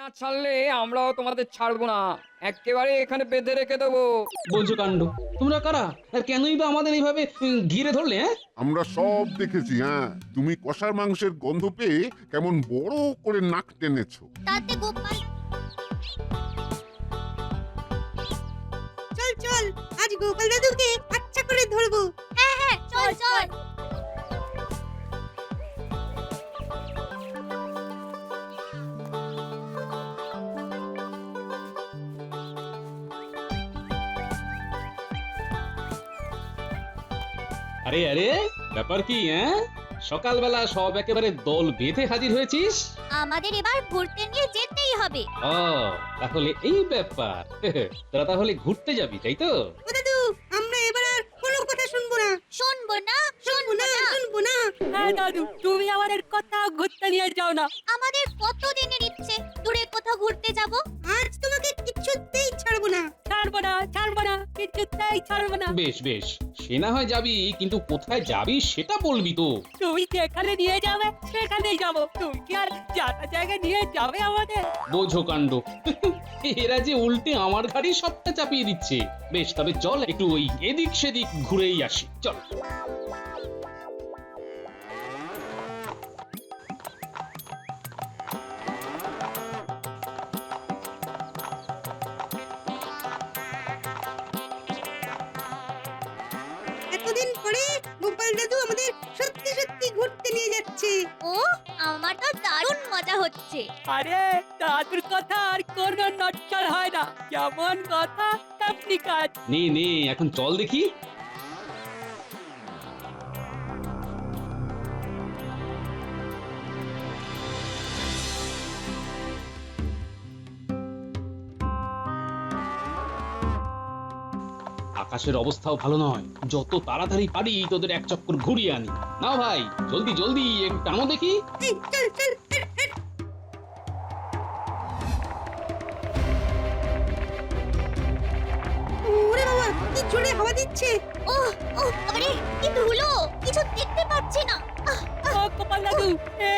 না ছাড়লে আমরাও তোমাদের ছাড়বো না, একেবারে এখানে বেঁধে রেখে দেবো। বলছো কাণ্ড, তোমরা কারা আর কেনই বা আমাদের এইভাবে ঘিরে ধরলে? হ্যাঁ, আমরা সব দেখেছি। হ্যাঁ, তুমি কষার মাংসের গন্ধ পেয়ে কেমন বড় করে নাক টেনেছো। তাতে গোপাল চল চল, আজ গোপাল দাদুকে আচ্ছা করে ধরবো। হ্যাঁ চল চল। আরে আরে, ব্যাপার কি? হ্যাঁ, সকালবেলা সব একেবারে দল বেঁধে হাজির হয়েছিস। আমাদের এবার ঘুরতে নিয়ে যেতেই হবে। ও, তাহলে এই ব্যাপার। তোরা তাহলে ঘুরতে যাবি, তাই তো? ও দাদু, আমরা এবার আর কোনো কথা শুনবো না, শুনবো না শুনবো না, শুনবো না। হ্যাঁ দাদু, তুমি আমাদের কথা ঘুরতে নিয়ে যাও না। আমাদের কত দিনের ইচ্ছে দূরে কোথাও ঘুরতে যাব। আজ তোমাকে কিছুতেই ছাড়বো না। ছাড়বো না, ছাড়বো না, কিছুতেই ছাড়বো না। বেশ বেশ, সে না হয় যাবি, কিন্তু কোথায় যাবি সেটা বলবি তো। তুমি যেখানে নিয়ে যাবে সেখানেই যাবো। তুমি কি আর যাতা জায়গায় নিয়ে যাবে আমাদের? বোঝো কাণ্ড, এরা যে উল্টে আমার ঘাড়ি সবটা চাপিয়ে দিচ্ছে। বেশ, তবে চল একটু ওই এদিক সেদিক ঘুরেই আসি, চল। এতদিন পরে গোপাল দাদু আমাদের সত্যি সত্যি ঘুরতে নিয়ে যাচ্ছে। ও, আমার তো দারুণ মজা হচ্ছে। আরে দাদুর কথা আর কোনো নটচল হয় না, যেমন কথা তেমনি কাজ। নে নে, এখন চল দেখি। আকাশের অবস্থাও ভালো নয়, যত তাড়াতাড়ি পারি তোদের এক চক্কর ঘুরিয়ে আনি। নাও ভাই, জলদি জলদি একটু টানো দেখি। এই, চল চল, হেট, হেট। ওরে বাবা, কি জোরে হাওয়া দিচ্ছে। ও ও, আরে কি ধুলো, কিছু দেখতে পাচ্ছি না। ও গোপাল দাদু,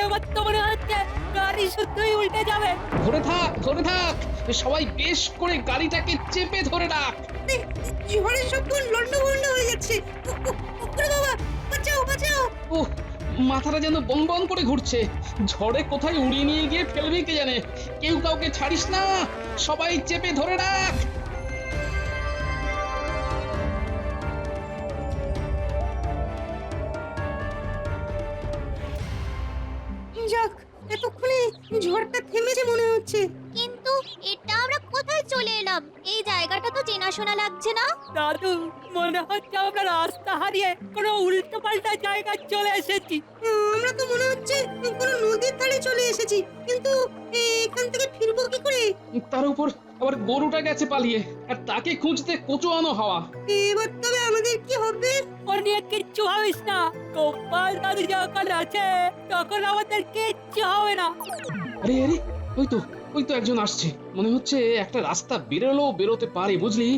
এবার তো মনে হচ্ছে গাড়ি শুদ্ধই উল্টে যাবে। ধরে থাক, ধরে থাক, সবাই বেশ করে গাড়িটাকে চেপে ধরে রাখ। আরে, ঝড়ের শব্দ লন্ডভন্ড হয়ে যাচ্ছে। ওরে বাবা, বাঁচাও বাঁচাও। ওহ, মাথাটা যেন বন বন করে ঘুরছে। ঝড়ে কোথায় উড়িয়ে নিয়ে গিয়ে ফেলবে কে জানে। কেউ কাউকে ছাড়িস না, সবাই চেপে ধরে রাখ। যাক, এতক্ষণে ঝড়টা থেমেছে মনে হচ্ছে। কিন্তু এটা আমরা কোথায় চলে এলাম? এই জায়গাটা তো চেনাশোনা লাগছে না। দাদু, মনে হচ্ছে আমরা রাস্তা হারিয়ে কোনো উল্টো পাল্টা জায়গায় চলে এসেছি। আমরা তো মনে হচ্ছে কোনো নদীর ধারে চলে এসেছি, কিন্তু এখান থেকে ফিরবো কি করে? তার উপর আবার গরুটা গেছে পালিয়ে, আর তাকে খুঁজতে কোচোয়ানো হাওয়া। এবার তবে আমাদের কি হবে? ও নিয়ে কিচ্ছু ভাবিস না, গোপাল দাদু যখন আছে তখন আমাদের কিচ্ছু হবে না। আরে আরে, ওই তো একজন আসছে। মনে হচ্ছে একটা রাস্তা বেরোতে পারে, বুঝলি?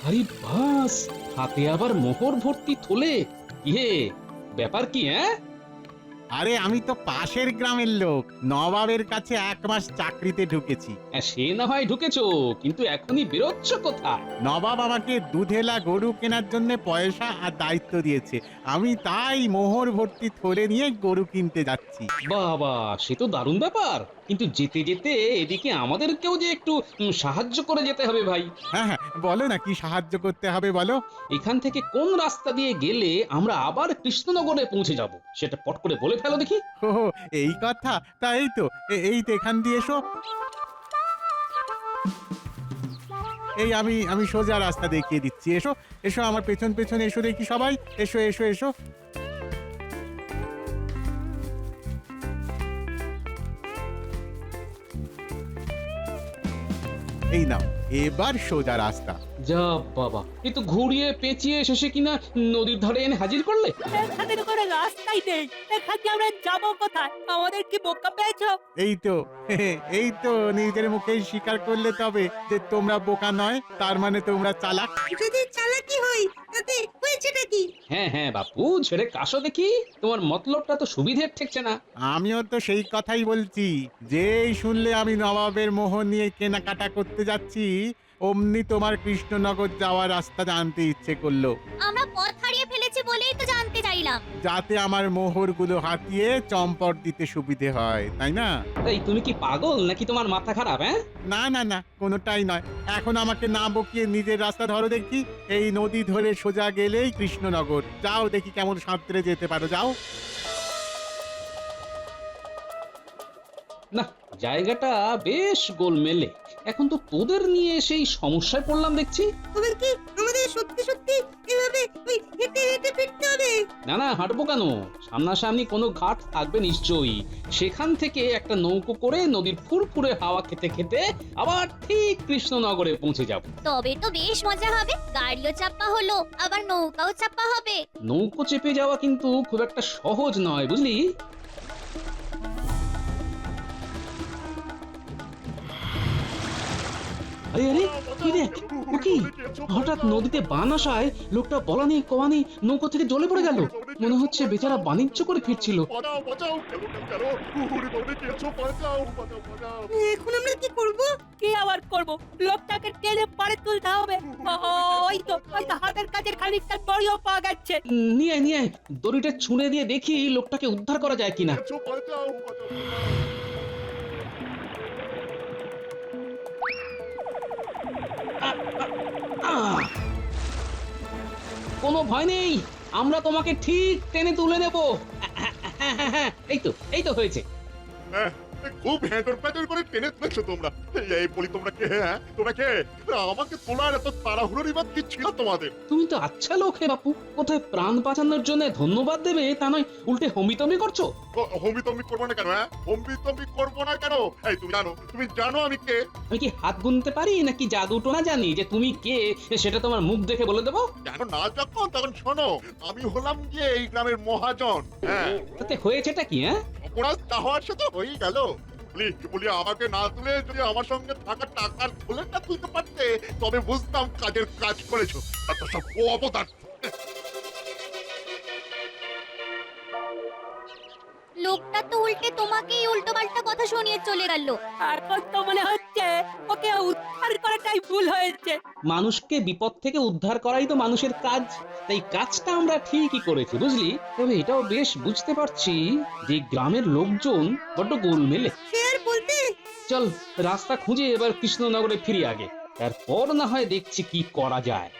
আরে বাস, হাতে আবার মোহর ভর্তি থলে। ইয়ে, ব্যাপার কি? হ্যাঁ, আরে আমি তো পাশের গ্রামের লোক, নবাবের কাছে 1 মাস চাকরিতে ঢুকেছি। সে না হয় ঢুকেছো, কিন্তু এখনই বেরোচ্ছ কোথায়? নবাব আমাকে দুধেলা গরু কেনার জন্য পয়সা আর দায়িত্ব দিয়েছে, আমি তাই মোহর ভর্তি থলে নিয়ে গরু কিনতে যাচ্ছি। বাবা, সে তো দারুণ ব্যাপার। কিন্তু যেতে যেতে এদিকে আমাদেরকেও যে একটু সাহায্য করে যেতে হবে ভাই। হ্যাঁ হ্যাঁ, বলো না কি সাহায্য করতে হবে বলো। এখান থেকে কোন রাস্তা দিয়ে গেলে আমরা আবার কৃষ্ণনগরে পৌঁছে যাব, সেটা পট করে বলে ফেলো দেখি। ও, এই কথা। তা এই তো এই তো এখান দিয়ে এসো। এই আমি সোজা রাস্তা দেখিয়ে দিচ্ছি, এসো এসো আমার পেছন পেছন এসো দেখি সবাই, এসো এসো এসো। এই নাও, এবার সোজা রাস্তা। যা বাবা, এ তো ঘুরিয়ে পেঁচিয়ে শেষে কিনা নদীর ধারে এনে হাজির করলে। এখানে তো কোনো রাস্তাই নেই, এখান দিয়ে আমরা যাবো কোথায়? আমাদের কি বোকা পেয়েছো? এই তো নিজের মুখেই স্বীকার করলে তবে যে তোমরা বোকা নয়, তার মানে তোমরা চালাক। যদি চালাকি হয় তাতে হয়েছে হয়েছেটা কি? হ্যাঁ হ্যাঁ বাপু, ছেড়ে কাশো দেখি, তোমার মতলবটা তো সুবিধের ঠেকছে না। আমিও তো সেই কথাই বলছি। যেই শুনলে আমি নবাবের মোহর নিয়ে কেনাকাটা করতে যাচ্ছি, অমনি তোমার কৃষ্ণনগর যাওয়ার রাস্তা জানতে ইচ্ছে করলো, আমরা পথ হারিয়ে ফেলেছি বলেই তো জানতে চাইলাম। যাতে আমার মোহরগুলো হাতিয়ে চম্পট দিতে সুবিধে হয়, তাই না? এই তুমি কি পাগল নাকি তোমার মাথা খারাপ? হ্যাঁ, না না না, কোনোটাই নয়। এখন আমাকে না বকিয়ে নিজের রাস্তা ধরো দেখি। এই নদী ধরে সোজা গেলেই কৃষ্ণনগর। যাও দেখি কেমন সাঁতরে যেতে পারো, যাও। না, জায়গাটা বেশ গোলমেলে। এখন তো তোদের নিয়ে সেই সমস্যায় পড়লাম দেখছি। তবে কি আমাদের সত্যি সত্যি এভাবে ওই হেঁটে হেঁটে ফিরতে হবে? না না, হাঁটবো কেন? সামনাসামনি কোনো ঘাট থাকবে নিশ্চয়ই। সেখান থেকে একটা নৌকো করে নদীর ফুরফুরে হাওয়া খেতে খেতে আবার ঠিক কৃষ্ণনগরে পৌঁছে যাব। তবে তো বেশ মজা হবে, গাড়িও চাপা হলো, আবার নৌকাও চাপা হবে। নৌকো চেপে যাওয়া কিন্তু খুব একটা সহজ নয়, বুঝলি? আরে আরে, কি দেখ, ও কি হঠাৎ নদীতে বান আসায় লোকটা বলানি কওয়ানি নৌকো থেকে জলে পড়ে গেল। মনে হচ্ছে বেচারা বাণিজ্য করে ফিরছিল। এখন আমরা কি করব? কি আবার করব? লোকটাকে টেনে পাড়ে তুলতে হবে। ওই তো হাতের কাছে খানিকটা দড়িও পাওয়া যাচ্ছে। নিয়ে আয়, নিয়ে আয়, দড়িটা ছুঁড়ে দিয়ে দেখি লোকটাকে উদ্ধার করা যায় কিনা। আহ! কোনো ভয় নেই, আমরা তোমাকে ঠিক টেনে তুলে নেব। এই তো হয়েছে। খুব হ্যাঁটর প্যাটর করে টেনে তুলেছো তোমরা। এই বলি, তোমরা কে? হ্যাঁ, তোমরা কে? আমাকে তোলার এত তাড়াহুড়োর ইবাদ কি ছিল তোমাদের? তুমি তো আচ্ছা লোক হে বাপু, কোথায় প্রাণ বাঁচানোর জন্য ধন্যবাদ দেবে তা নয় উল্টে হমিতমি করছো। হমিতমি করবো না কেন? হ্যাঁ, হমিতমি করবো না কেন? এই তুমি জানো আমি কে? আমি কি হাত গুনতে পারি নাকি জাদু টোনা জানি যে তুমি কে সেটা তোমার মুখ দেখে বলে দেবো? জানো না যখন, তখন শোনো, আমি হলাম গিয়ে এই গ্রামের মহাজন। হ্যাঁ, তাতে হয়েছেটা কি? হ্যাঁ, অপরাধ তা হওয়ার সাথে হয়েই গেল। বলি আমাকে না তুলে যদি আমার সঙ্গে থাকা টাকার খোলেটা তুলতে পারতে, তবে বুঝতাম কাজের কাজ করেছো। এত সব অবদান। লোকটা তো উল্টে তোমাকেই উল্টো পাল্টা কথা শুনিয়ে চলে গেল। এখন তো মনে হচ্ছে ওকে উদ্ধার করাটাই ভুল হয়েছে। মানুষকে বিপদ থেকে উদ্ধার করাই তো মানুষের কাজ, তাই কাজটা আমরা ঠিকই করেছি, বুঝলি? তবে এটাও বেশ বুঝতে পারছি যে গ্রামের লোকজন বড্ড গোলমেলে। সে আর বলতে। চল রাস্তা খুঁজে এবার কৃষ্ণনগরে ফিরি আগে, তারপর না হয় দেখছি কি করা যায়।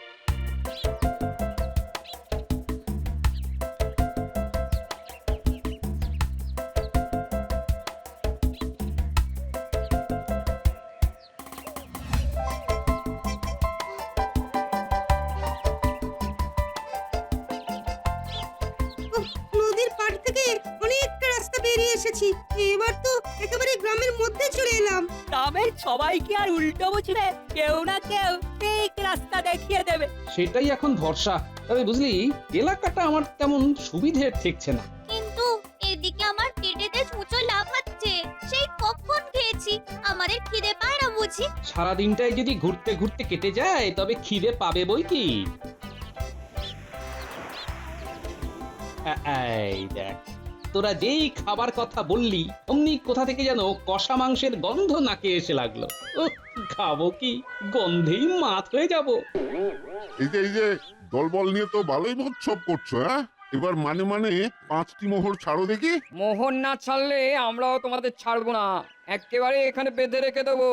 উফ, নদীর পাড় থেকে অনেকটা রাস্তা বেরিয়ে এসেছি। এবার তো একেবারে গ্রামের মধ্যে চলে এলাম। গ্রামের সবাই কি আর উল্টো বুঝবে? কেউ না কেউ ঠিক রাস্তা দেখিয়ে দেবে। সেটাই এখন ভরসা। তবে বুঝলি, এলাকাটা আমার তেমন সুবিধের ঠেকছে না। কিন্তু এদিকে আমার পেটেতে ছুঁচো লাফাচ্ছে। সেই কখন খেয়েছি, আমাদের খিদে পায় না বুঝি? সারাদিনটাই যদি ঘুরতে ঘুরতে কেটে যায় তবে খিদে পাবে বই কি। এই দেখ, তোরা যেই খাবার কথা বললি অমনি কোথা থেকে যেন কষা মাংসের গন্ধ নাকে এসে লাগলো। খাবো কি, গন্ধেই মাত হয়ে যাব। এই যে দলবল নিয়ে তো ভালোই উৎসব করছো। হ্যাঁ, এবার মানে 5টি মোহর ছাড়ো দেখি। মোহর না ছাড়লে আমরাও তোমাদের ছাড়বো না, একেবারে এখানে বেঁধে রেখে দেবো।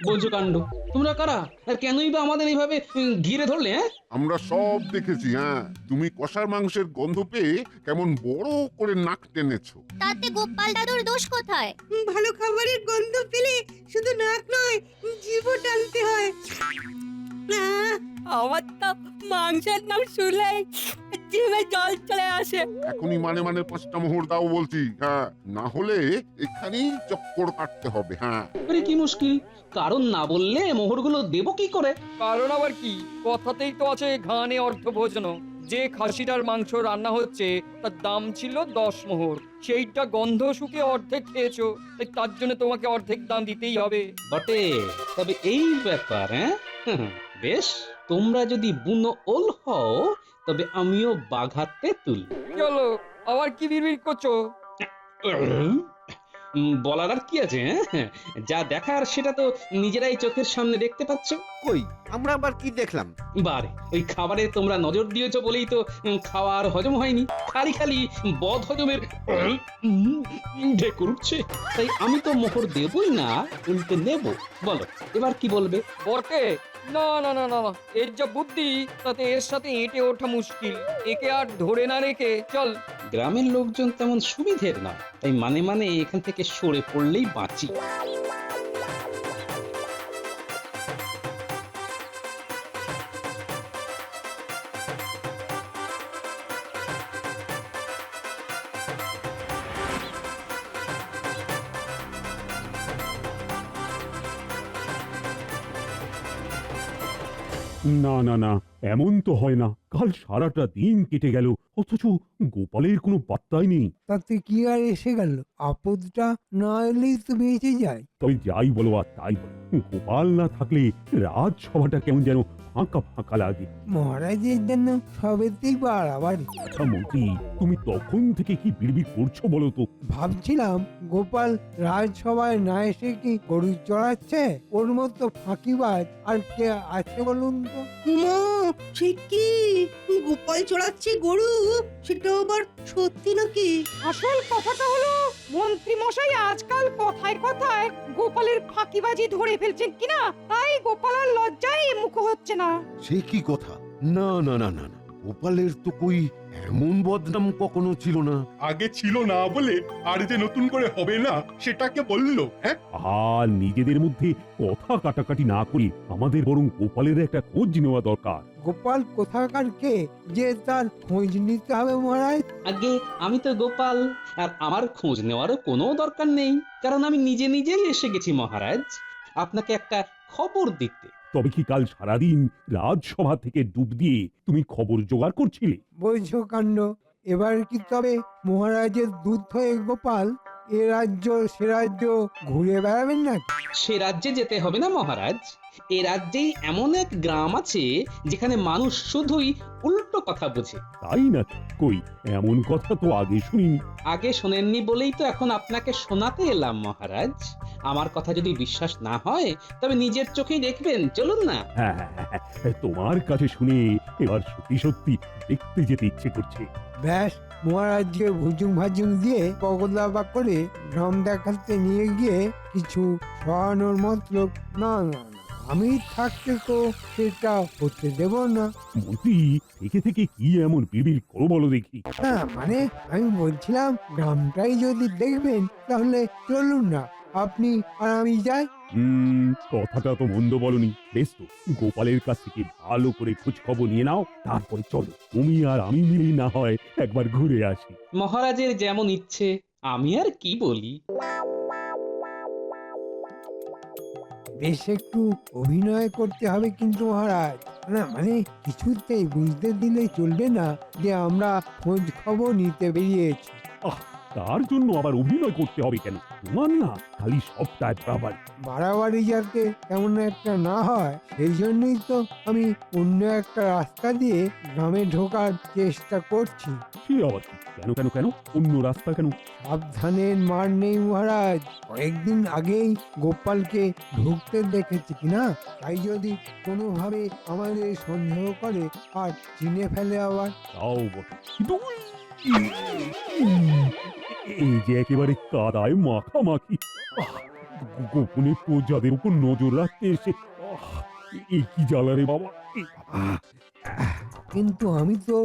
বলছো কাণ্ড, তোমরা কারা আর কেনই বা আমাদের এইভাবে ঘিরে ধরলে? হ্যাঁ, আমরা সব দেখেছি। হ্যাঁ, তুমি কষার মাংসের গন্ধ পেয়ে কেমন বড় করে নাক টেনেছো। তাতে গোপাল দাদুর দোষ কোথায়? ভালো খাবারের গন্ধ পেলে শুধু নাক নয়, জিভও টানতে হয়। আহ, আমার তো মাংসের নাম শুনলেই জিভে জল চলে আসে। এখনই মানে 5টা মোহর দাও বলছি। হ্যাঁ, না হলে এখানেই চক্কর কাটতে হবে। হ্যাঁ, আরে কি মুশকিল, কারণ না বললে মোহরগুলো দেবো কি করে? কারণ আবার কি, কথাতেই তো আছে ঘানে অর্ধ ভোজন। যে খাসিটার মাংস রান্না হচ্ছে তার দাম ছিল 10 মোহর, সেইটা গন্ধ শুকে অর্ধেক খেয়েছো, তাই তার জন্য তোমাকে অর্ধেক দাম দিতেই হবে। বটে, তবে এই ব্যাপার। হ্যাঁ, বেশ, তোমরা যদি বুনো ওল হও তবে আমিও বাঘা তেঁতুল। চলো, আবার কি বিড়বিড় করছো? বলার আর কি আছে? হ্যাঁ, যা দেখার সেটা তো নিজেরাই চোখের সামনে দেখতে পাচ্ছ। কই আমরা আবার কি দেখলাম? বারে ওই খাবারে তোমরা নজর দিয়েছো বলেই তো খাওয়ার হজম হয়নি, খালি খালি বদ হজমের ঢেকুর উঠছে। তাই আমি তো মোহর দেবই না, উল্টে নেব। বলো এবার কি বলবে? বটে, না না না না না, এর যা বুদ্ধি তাতে এর সাথে এঁটে ওঠা মুশকিল। একে আর ধরে না রেখে চল। গ্রামের লোকজন তেমন সুবিধের না, তাই মানে মানে এখান থেকে সরে পড়লেই বাঁচি। না না না, এমন তো হয় না। কাল সারাটা দিন কেটে গেল, অথচ গোপালের কোনো বার্তাই নেই। তাতে কি আর এসে গেল? আপদটা না এলেই তো বেঁচে যায়। তবে যাই বলো আর তাই বলো, গোপাল না থাকলে রাজসভাটা কেমন যেন ফাঁকা ফাঁকা লাগে। মহারাজের জন্য সবেতেই বাড়াবাড়ি। আচ্ছা মন্ত্রী, তুমি তখন থেকে কি বিড়বিড় করছো বলো তো? ভাবছিলাম গোপাল রাজসভায় না এসে কি গরু চড়াচ্ছে? ওর মতো ফাঁকিবাজ আর কে আছে বলুন তো? মা, ঠিক কি গোপাল চড়াচ্ছে গরু? সেটা আবার সত্যি নাকি? আসল কথাটা হলো মন্ত্রী মশাই আজকাল কথায় কথায় গোপালের ফাঁকিবাজি ধরে ফেলছেন কিনা, তাই গোপাল আর লজ্জায় মুখ হচ্ছে না। সে কি কথা? না না না না না, গোপালের তো কই এমন বদনাম কখনো ছিল না। আগে ছিল না বলে আর যে নতুন করে হবে না সেটাকে বললো। হ্যাঁ, আর নিজেদের মধ্যে কথা কাটাকাটি না করে আমাদের বরং গোপালের একটা খোঁজ নেওয়া দরকার। গোপাল কোথাকার কে যে তার খোঁজ নিতে হবে মহারাজ? আগে আমি তো গোপাল, আর আমার খোঁজ নেওয়ারও কোনো দরকার নেই, কারণ আমি নিজে নিজেই এসে গেছি মহারাজ আপনাকে একটা খবর দিতে। তবে কি কাল সারাদিন রাজসভা থেকে ডুব দিয়ে তুমি খবর জোগাড় করছিলে? বৈঝ কাণ্ড। এবার কি তবে মহারাজের দুধ হয়ে গোপাল এ রাজ্য সে রাজ্য ঘুরে বেড়াবেন না? সে রাজ্যে যেতে হবে না মহারাজ, এ রাজ্যেই এমন এক গ্রাম আছে যেখানে মানুষ শুধুই উল্টো কথা বোঝে। তাই না? কই এমন কথা তো আগে শুনিনি। আগে শোনেননি বলেই তো এখন আপনাকে শোনাতে এলাম মহারাজ। আমার কথা যদি বিশ্বাস না হয় তবে নিজের চোখেই দেখবেন, চলুন না। হ্যাঁ হ্যাঁ, হ্যাঁ, তোমার কাছে শুনে এবার সত্যি সত্যি দেখতে যেতে ইচ্ছে করছে। ব্যাস, মহারাজকে ভুজুং ভাজুং দিয়ে পগলা করে গ্রাম দেখাতে নিয়ে গিয়ে কিছু সরানোর মতলব। না না না, আমি থাকতে তো সেটা হতে দেব না। মন্ত্রী থেকে থেকে কি এমন বিড়বিড় করো বলো দেখি? না মানে আমি বলছিলাম গ্রামটাই যদি দেখবেন তাহলে চলুন না, আপনি আর আমি যাই। কথাটা তো মন্দ বলনি। বেশ তো, গোপালের কাছ থেকে ভালো করে খোঁজ খবর নিয়ে নাও, তারপরে চলো তুমি আর আমি মিলেই না হয় একবার ঘুরে আসি। মহারাজের যেমন ইচ্ছে, আমি আর কি বলি। বেশ একটু অভিনয় করতে হবে কিন্তু মহারাজ। না মানে কিছুতেই বুঝতে দিলে চলবে না যে আমরা খোঁজ খবর নিতে বেরিয়েছি। তার জন্য আবার অভিনয় করতে হবে কেন? তোমার না খালি সবটাই বাড়াবাড়ি। বাড়াবাড়ি যাতে তেমন একটা না হয় সেই জন্যই তো আমি অন্য একটা রাস্তা দিয়ে গ্রামে ঢোকার চেষ্টা করছি। সে আবার কি? কেন কেন কেন অন্য রাস্তা কেন? সাবধানের মার নেই মহারাজ। কয়েকদিন আগেই গোপালকে ঢুকতে দেখেছি কিনা, তাই যদি কোনোভাবে আমাদের সন্দেহ করে আর চিনে ফেলে আবার। তাও বটে, কিন্তু এই যে একেবারে কাদায় মাখামাখি। গোপনে প্রজাদের উপর নজর রাখতে এসে এই কি জ্বালা রে বাবা। কিন্তু আমি তো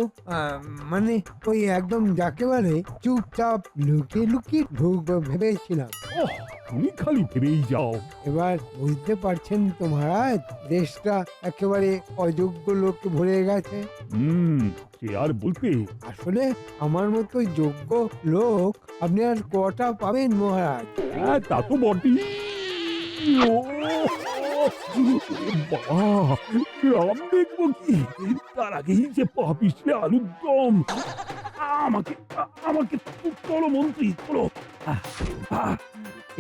মানে ওই একদম যাকে বলে চুপচাপ লুকিয়ে লুকিয়ে ঢুকবো ভেবেছিলাম। তুমি খালি ভেবেই যাও। এবার বুঝতে পারছেন তো মহারাজ, দেশটা একেবারে অযোগ্য লোকে ভরে গেছে। সে আর বলতে। আসলে আমার মতো যোগ্য লোক আপনি আর কটা পাবেন মহারাজ? হ্যাঁ তা তো বটেই। রাম দেখবো কি, তার আগেই যে পাপিসে আলুর দম। আমাকে আমাকে চলো মন্ত্রী চলো।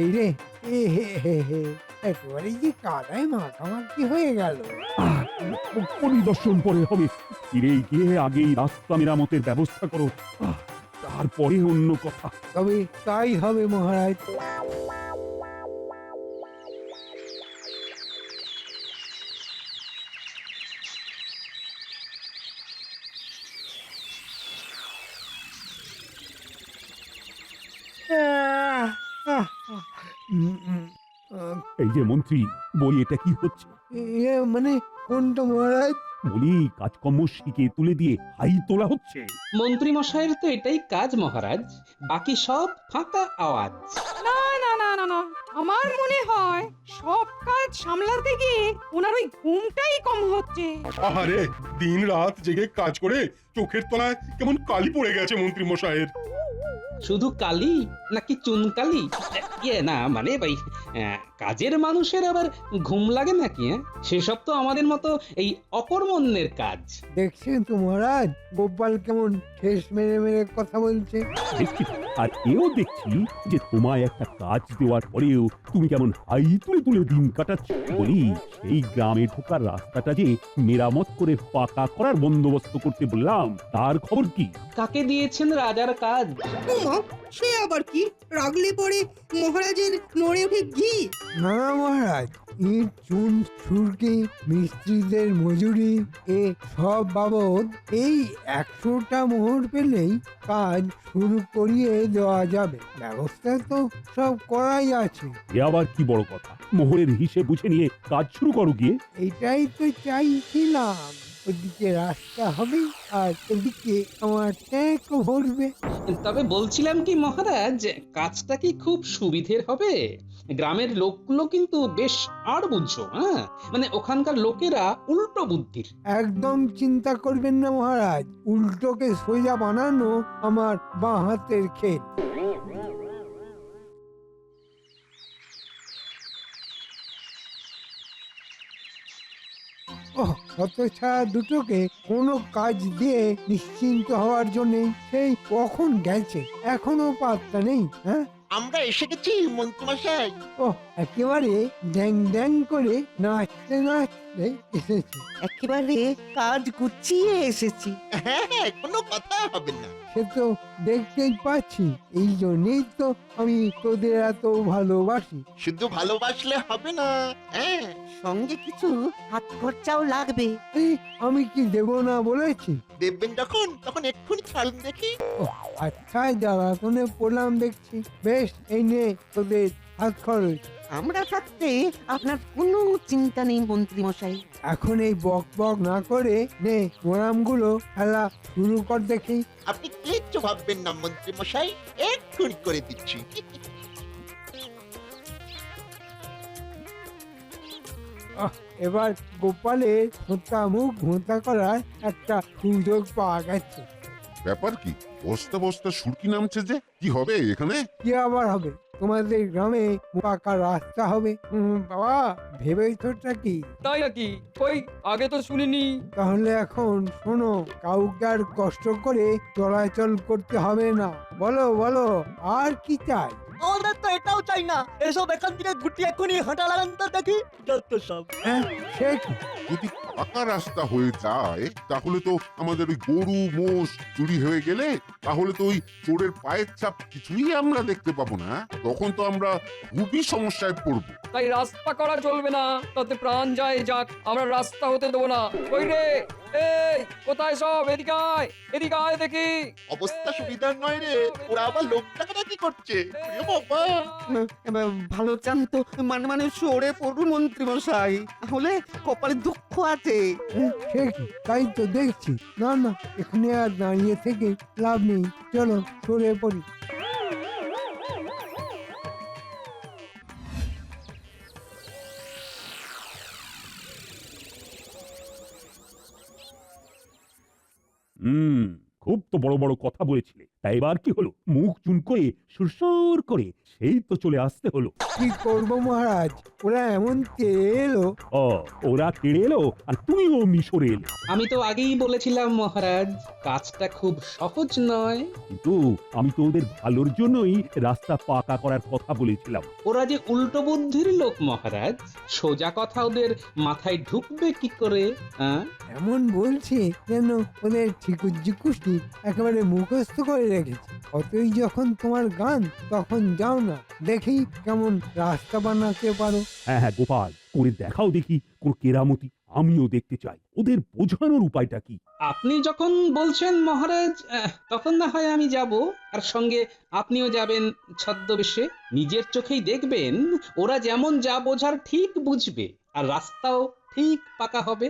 এই রে, একেবারে যে কাদায় মাখামাখি হয়ে গেল। পরিদর্শন পরে হবে। ফিরে গিয়ে আগেই রাস্তা মেরামতের ব্যবস্থা করো, তারপরে অন্য কথা। তবে তাই হবে মহারাজ। এই যে মন্ত্রী, বলি এটা কি হচ্ছে? মানে কোনটা মহারাজ? বলি কাজকর্ম শিখে তুলে দিয়ে হাই তোলা হচ্ছে। মন্ত্রী মশাইয়ের তো এটাই কাজ মহারাজ, বাকি সব ফাঁকা আওয়াজ। না না না না না, আমার মনে হয় সব কাজ সামলাতে গিয়ে ওনার ওই ঘুমটাই কম হচ্ছে। আহারে, দিন রাত জেগে কাজ করে চোখের তলায় কেমন কালি পড়ে গেছে মন্ত্রী মশাইয়ের। শুধু কালি নাকি চুনকালি? না মানে ভাই, কাজের মানুষের আবার ঘুম লাগে নাকি? সেসব তো আমাদের মতো এই অকর্মণ্যের কাজ। দেখছেন তো মহারাজ, গোপাল কেমন শেষ মেরে মেরে কথা বলছে। দেখছি, আর এও দেখছি যে তোমায় একটা কাজ দেওয়ার পরেও তুমি কেমন হাই তুলে তুলে দিন কাটাচ্ছ। বলি সেই গ্রামে ঢোকার রাস্তাটা যে মেরামত করে পাকা করার বন্দোবস্ত করতে বললাম, তার খবর কি? কাকে দিয়েছেন রাজার কাজ? ওমা, সে আবার কি? রাগলে পরে মহারাজের নড়ে ওঠে ঘি। না না মহারাজ, ইট চুন সুরকি মিস্ত্রিদের মজুরি এ সব বাবদ এই 100টা মোহর পেলেই কাজ শুরু করিয়ে দেওয়া যাবে। ব্যবস্থা তো সব করাই আছে। এ আবার কি বড় কথা? মোহরের হিসেব বুঝে নিয়ে কাজ শুরু করো গিয়ে। এটাই তো চাইছিলাম। ওদিকে রাস্তা হবে আর এদিকে আমার ট্যাঙ্কও ভরবে। তবে বলছিলাম কি মহারাজ, কাজটা কি খুব সুবিধের হবে? গ্রামের লোকগুলো কিন্তু বেশ আর বুঝছো, মানে ওখানকার লোকেরা উল্টো বুদ্ধির। একদম চিন্তা করবেন না মহারাজ, উল্টোকে সোজা বানানো আমার বাঁ হাতের খেল। হতছাড়া দুটোকে কোনো কাজ দিয়ে নিশ্চিন্ত হওয়ার জন্য সেই কখন গেছে, এখনো পাত্তা নেই। আমরা এসে গেছি মন্ত্রীমশাই। একেবারে ড্যাং ড্যাং করে নাচতে নাচতে এসেছি। একেবারে কাজ গুছিয়ে এসেছি। হ্যাঁ, কোনো কথা হবে না। সে তো দেখতেই পাচ্ছি, এই জন্যই তো আমি তোদের এত ভালোবাসি। শুধু ভালোবাসলে হবে না, সঙ্গে কিছু হাত খরচাও লাগবে। আমি কি দেব না বলেছি? দেবেন তখন এক্ষুনি ছাড়ুন দেখি। আচ্ছা, জ্বালাতনে পড়লাম দেখছি। বেশ, এই নে তোদের হাত খরচ। আমরা থাকতে আপনার কোনো চিন্তা নেই মন্ত্রী মশাই। এখন এই বক বক না করে নে মোরামগুলো খেলা শুরু কর দেখি। আপনি কিচ্ছু ভাববেন না মন্ত্রীমশাই, এক্ষুনি করে দিচ্ছি। এবার গোপালের হোঁতা মুখ ভোঁতা করার একটা সুযোগ পাওয়া গেছে। ব্যাপার কি? বস্তা বস্তা সুরকি নামছে যে, কি হবে এখানে? কি আবার হবে? তোমাদের গ্রামে পাকা রাস্তা হবে। বাবা, ভেবেছোটা কি? তাই নাকি? কই, আগে তো শুনিনি। তাহলে এখন শোনো, কাউকে আর কষ্ট করে চলাচল করতে হবে না। বলো বলো, আর কি চাই? আমাদের তো এটাও চাই না। এসব এখান থেকে গুটি এক্ষুনি হাঁটা লাগান তো দেখি, যত সব। সে কি? যদি পাকা রাস্তা হয়ে যায় তাহলে তো আমাদের ওই গরু মোষ চুরি হয়ে গেলে তাহলে তো ওই চোরের পায়ের ছাপ কিছুই আমরা দেখতে পাবো না। তখন তো আমরা খুবই সমস্যায় পড়বো। তাই রাস্তা করা চলবে না, তাতে প্রাণ যায় যাক, আমরা রাস্তা হতে দেবো না। কই রে, এই কোথায় সব? এদিকে আয়, এদিকে আয় দেখি। অবস্থা সুবিধার নয় রে, ওরা আবার লোক টাকাটা কি করছে? বাবা, ভালো চান তো মানে সরে পড়ুন মন্ত্রী মশাই, তাহলে কপালে দুঃখ আছে। সে কি? তাই তো দেখছি। না না, এখানে আর দাঁড়িয়ে থেকে লাভ নেই, চলো সরে পড়ি। খুব তো বড় বড় কথা বলেছিলে, তাই এবার কি হলো? মুখ চুন করে সুরসুর করে সেই তো চলে আসতে হলো। কি করবো মহারাজ, ওরা এমন তেড়ে এলো। ও ওরা তেড়ে এলো আর তুমিও অমনি সরে এলে। আমি তো আগেই বলেছিলাম মহারাজ, কাজটা খুব সহজ নয়। কিন্তু আমি তো ওদের ভালোর জন্যই রাস্তা পাকা করার কথা বলেছিলাম। ওরা যে উল্টো বুদ্ধির লোক মহারাজ, সোজা কথা ওদের মাথায় ঢুকবে কি করে? এমন বলছে যেন ওদের ঠিকুজি একেবারে মুখস্থ করে রেখেছে। অতই যখন তোমার গান, তখন যাও না দেখি কেমন রাস্তা বানাতে পারো। হ্যাঁ হ্যাঁ গোপাল, করে দেখাও দেখি কোন কেরামতি, আমিও দেখতে চাই ওদের বোঝানোর উপায়টা কি। আপনি যখন বলছেন মহারাজ, তখন না হয় আমি যাব, আর সঙ্গে আপনিও যাবেন ছদ্মবেশে। নিজের চোখেই দেখবেন ওরা যেমন যা বোঝার ঠিক বুঝবে, আর রাস্তাও ঠিক পাকা হবে।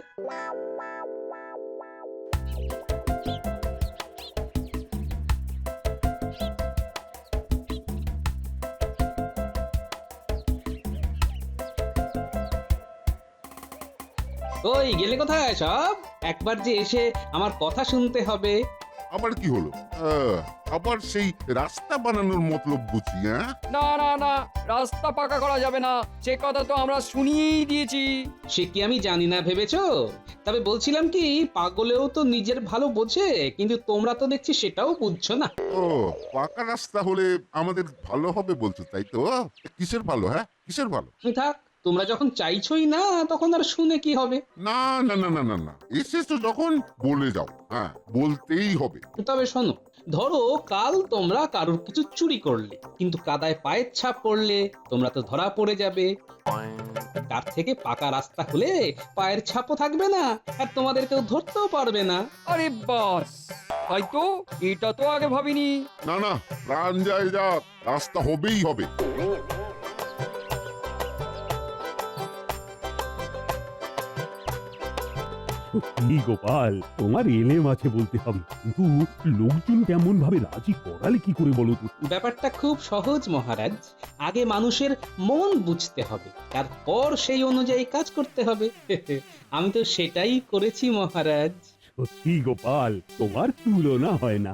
ওই গেলে কোথায় সব? একবার যে এসে আমার কথা শুনতে হবে। আবার কি হলো? আবার সেই রাস্তা বানানোর মতলব বুঝি? হ্যাঁ, না না না, রাস্তা পাকা করা যাবে না, সে কথা তো আমরা শুনিয়েই দিয়েছি। সে কি আমি জানি না ভেবেছো? তবে বলছিলাম কি, পাগলেও তো নিজের ভালো বোঝে, কিন্তু তোমরা তো দেখছি সেটাও বুঝছো না। ও পাকা রাস্তা হলে আমাদের ভালো হবে বলছো, তাই তো? কিসের ভালো? হ্যাঁ, কিসের ভালো? থাক, তোমরা যখন চাইছোই না, তখন আর শুনে কি হবে? না না না না না না, এসেছো যখন বলে যাও। হ্যাঁ, বলতেই হবে। তবে শোনো, ধরো কাল তোমরা কারোর কিছু চুরি করলে, কিন্তু কাদায় পায়ের ছাপ পড়লে তোমরা তো ধরা পড়ে যাবে। তার থেকে পাকা রাস্তা হলে পায়ের ছাপও থাকবে না, আর তোমাদের কেউ ধরতেও পারবে না। আরে বাস, তাই তো, এটা তো আগে ভাবিনি। না না, প্রাণ যায় যাক, রাস্তা হবেই হবে। সত্যি গোপাল, তোমার এলেম আছে বলতে হবে, কিন্তু লোকজন কেমন ভাবে রাজি করালে কি করে বলো তো? ব্যাপারটা খুব সহজ মহারাজ। আগে মানুষের মন বুঝতে হবে, তারপর সেই অনুযায়ী কাজ করতে হবে। আমি তো সেটাই করেছি মহারাজ। সত্যি গোপাল, তোমার তুলনা হয় না।